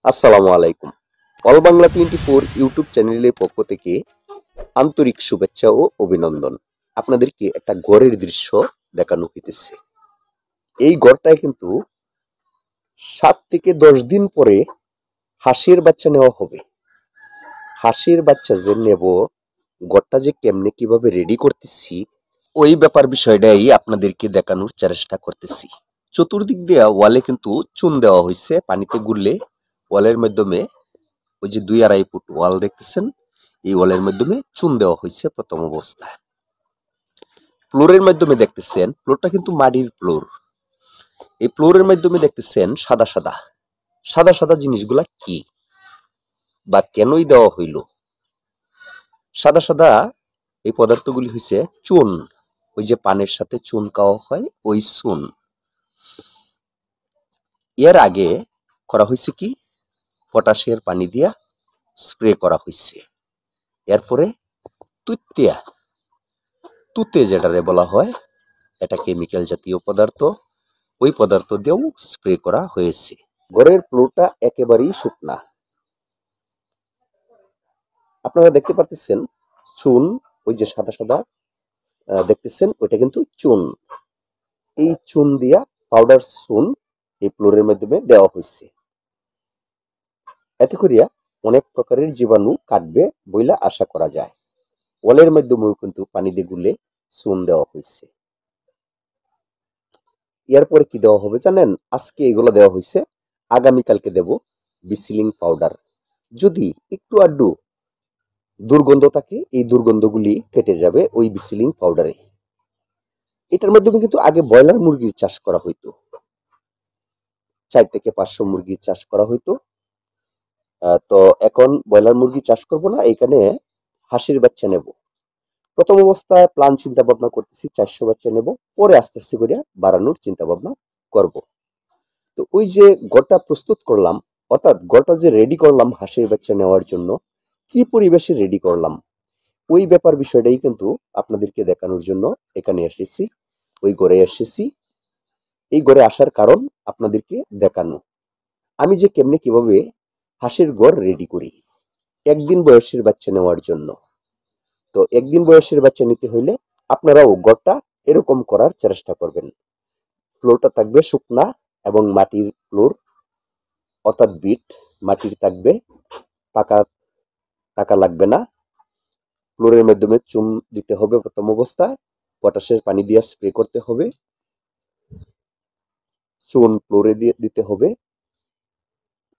আসসালামু আলাইকুম। All Bangla 24 YouTube চ্যানেলের পক্ষ থেকে আন্তরিক শুভেচ্ছা ও অভিনন্দন। আপনাদেরকে একটা ঘরের দৃশ্য দেখানো হইতেছে। এই ঘরটায় কিন্তু 7 থেকে 10 দিন পরে হাঁসের বাচ্চা নেওয়া হবে। হাঁসের বাচ্চা যে নেব, ঘরটা যে কেমনে কিভাবে রেডি করতেছি, ওই ব্যাপার বিষয়টাই আপনাদেরকে দেখানোর চেষ্টা করতেছি। চতুর্দিক দিয়ে ওয়ালে কিন্তু চুন দেওয়া হয়েছে, পানিতে গুললে ওয়ালের মাধ্যমে ওই যে 2-2.5 ফুট ওয়াল দেখতেছেন, এই ওয়ালের মাধ্যমে চুন দেওয়া হয়েছে প্রথম অবস্থায়। ফ্লোরের মাধ্যমে দেখতেছেন, ফ্লোরটা কিন্তু মাটির ফ্লোর। এই ফ্লোরের মাধ্যমে দেখতেছেন সাদা সাদা সাদা সাদা জিনিসগুলা কি বা কেনই দেওয়া হইল। সাদা সাদা এই পদার্থগুলি হইছে চুন। ওই যে পানের সাথে চুন খাওয়া হয়, ওই চুন। এর আগে করা হয়েছে কি, পটাশের পানি দিয়া স্প্রে করা হয়েছে। এরপরে তুতিয়া তুতে যেটারে বলা হয়, এটা কেমিক্যাল জাতীয় পদার্থ, ওই পদার্থ দিয়েও স্প্রে করা হয়েছে। ঘরের ফ্লোরটা একেবারেই শুকনা। আপনারা দেখতে পাচ্ছেন চুন, ওই যে সাদা সাদা দেখতেছেন, ওইটা কিন্তু চুন। এই চুন দিয়া, পাউডার চুন এই ফ্লোরের মাধ্যমে দেওয়া হয়েছে। এতে করিয়া অনেক প্রকারের জীবাণু কাটবে বইলা আশা করা যায়। ওয়ালের মাধ্যমেও কিন্তু পানি দিয়ে গুলে চুন দেওয়া হয়েছে। এরপরে কি দেওয়া হবে জানেন? আজকে এগুলো দেওয়া হয়েছে, আগামীকালকে দেব বিসিলিং পাউডার। যদি একটু আড্ডু দুর্গন্ধ থাকে, এই দুর্গন্ধগুলি কেটে যাবে ওই বিসিলিং পাউডারে। এটার মাধ্যমে কিন্তু আগে ব্রয়লার মুরগির চাষ করা হইতো, 4 থেকে 500 মুরগির চাষ করা হইতো। তো এখন ব্রয়লার মুরগি চাষ করব না, এখানে হাঁসের বাচ্চা নেব। প্রথম অবস্থায় প্ল্যান চিন্তা ভাবনা করতেছি 400 বাচ্চা নেব, পরে আস্তে আস্তে করে বাড়ানোর চিন্তা ভাবনা করব। তো ওই যে ঘরটা প্রস্তুত করলাম, অর্থাৎ ঘরটা যে রেডি করলাম হাঁসের বাচ্চা নেওয়ার জন্য, কি পরিবেশে রেডি করলাম, ওই ব্যাপার বিষয়টাই কিন্তু আপনাদেরকে দেখানোর জন্য এখানে এসেছি, ওই ঘরে এসেছি। এই ঘরে আসার কারণ আপনাদেরকে দেখানো, আমি যে কেমনে কিভাবে হাঁসের ঘর রেডি করি একদিন বয়সের বাচ্চা নেওয়ার জন্য। তো একদিন বয়সের বাচ্চা নিতে হইলে আপনারাও ঘরটা এরকম করার চেষ্টা করবেন। ফ্লোরটা থাকবে শুকনা এবং মাটির ফ্লোর, অর্থাৎ বিট মাটির থাকবে, পাকা টাকা লাগবে না। ফ্লোরের মাধ্যমে চুন দিতে হবে প্রথম অবস্থায়, পটাশের পানি দিয়ে স্প্রে করতে হবে, চুন ফ্লোরে দিয়ে দিতে হবে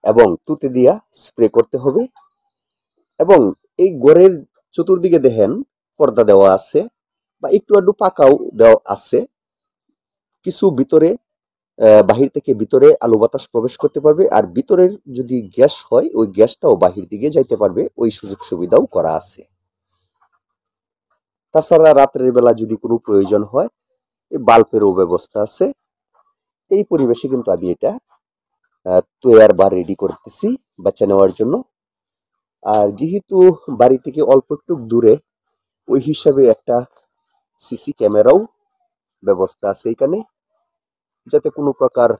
এবং তুতে দিয়া স্প্রে করতে হবে। এবং এই ঘরের চতুর্দিকে দেখেন পর্দা দেওয়া আছে, বা একটু আধটু পাকাও দেওয়া আছে। কিছু ভিতরে বাহির থেকে ভিতরে আলো বাতাস প্রবেশ করতে পারবে, আর ভিতরের যদি গ্যাস হয় ওই গ্যাসটাও বাহির দিকে যাইতে পারবে, ওই সুযোগ সুবিধাও করা আছে। তাছাড়া রাত্রের বেলা যদি কোনো প্রয়োজন হয়, এই বাল্বেরও ব্যবস্থা আছে। এই পরিবেশে কিন্তু আমি এটা তৈয়ার বা রেডি করতেছি বাচ্চা নেওয়ার জন্য। আর যেহেতু বাড়ি থেকে অল্প একটু দূরে, ওই হিসাবে একটা সিসি ক্যামেরাও ব্যবস্থা আছে এখানে, যাতে কোনো প্রকার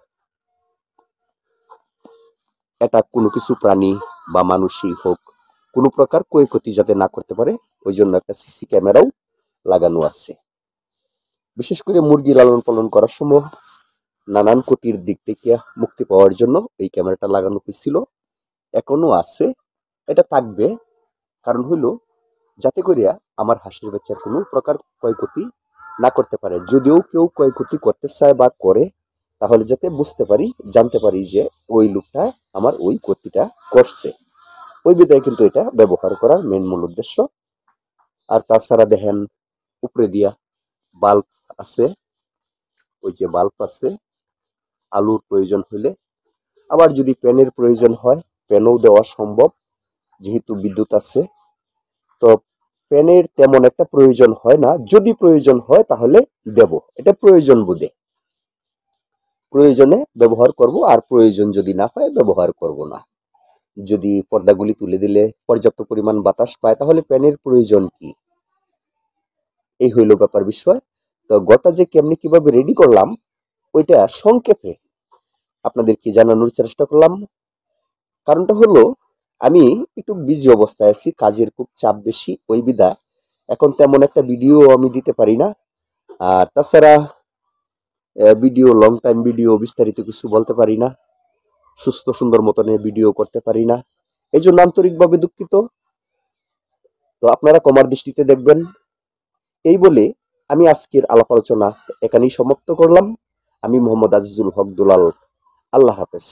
এটা কোনো কিছু প্রাণী বা মানুষই হোক কোনো প্রকার ক্ষয়ক্ষতি যাতে না করতে পারে, ওই জন্য একটা সিসি ক্যামেরাও লাগানো আছে। বিশেষ করে মুরগি লালন পালন করার সময় নানান ক্ষতির দিক থেকে মুক্তি পাওয়ার জন্য এই ক্যামেরাটা লাগানো হয়েছিল, এখনো আছে, এটা থাকবে। কারণ হইল যাতে করিয়া আমার হাঁসের বাচ্চার কোনো প্রকার ক্ষয়ক্ষতি না করতে পারে। যদিও কেউ ক্ষয়ক্ষতি করতে চায় বা করে, তাহলে যাতে বুঝতে পারি, জানতে পারি যে ওই লোকটা আমার ওই ক্ষতিটা করছে। ওই বিধায় কিন্তু এটা ব্যবহার করার মেন মূল উদ্দেশ্য। আর তাছাড়া দেখেন উপরে দিয়া বাল্ব আছে, ওই যে বাল্ব আছে, আলুর প্রয়োজন হইলে, আবার যদি প্যানের প্রয়োজন হয় প্যানও দেওয়া সম্ভব, যেহেতু বিদ্যুৎ আছে। তো প্যানের তেমন একটা প্রয়োজন হয় না, যদি প্রয়োজন হয় তাহলে দেব, এটা প্রয়োজন বোধে, প্রয়োজনে ব্যবহার করব, আর প্রয়োজন যদি না হয় ব্যবহার করব না। যদি পর্দাগুলি তুলে দিলে পর্যাপ্ত পরিমাণ বাতাস পায়, তাহলে প্যানের প্রয়োজন কি, এই হইল ব্যাপার বিষয়। তো গোটা যে কেমনি কিভাবে রেডি করলাম, ওইটা সংক্ষেপে আপনাদেরকে জানানোর চেষ্টা করলাম। কারণটা হলো আমি একটু বিজি অবস্থায় আছি, কাজের খুব চাপ বেশি, ওই বিধা এখন তেমন একটা ভিডিও আমি দিতে পারি না। আর তাছাড়া ভিডিও, লং টাইম ভিডিও বিস্তারিত কিছু বলতে পারি না, সুস্থ সুন্দর মতনে ভিডিও করতে পারি না। এই জন্য আন্তরিকভাবে দুঃখিত। তো আপনারা ক্ষমার দৃষ্টিতে দেখবেন। এই বলে আমি আজকের আলাপ আলোচনা এখানেই সমাপ্ত করলাম। আমি মোহাম্মদ আজিজুল হক দুলাল। আল্লাহ হাফেজ।